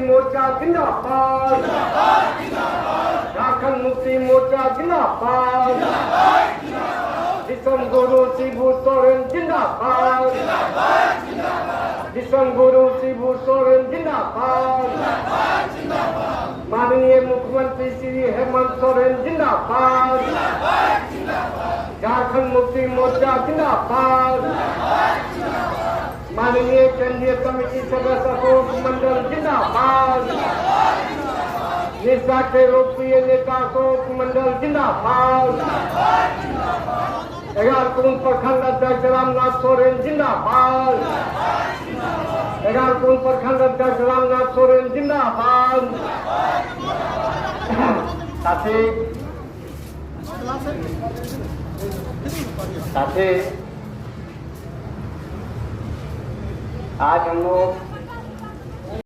मोर्चा जिंदाबाद, झारखंड मुक्ति मोर्चा जिंदाबाद, दिसंग गुरु शिबू सोरेन जिंदाबाद, दिसंग गुरु शिबू सोरेन जिंदाबाद, माननीय मुख्यमंत्री श्री हेमंत सोरेन जिंदाबाद, झारखंड मुक्ति मोर्चा जिंदाबाद, माननीय केंद्रीय कमेटी सदस्य अशोक मंडल जिंदाबाद, निशा के लोकप्रिय नेता अशोक मंडल जिंदाबाद, एगारकुंड प्रखंड अध्यक्ष रामनाथ सोरेन जिंदाबाद, एगारकुंड प्रखंड अध्यक्ष रामनाथ सोरेन जिंदाबाद। साथी आज हम लोग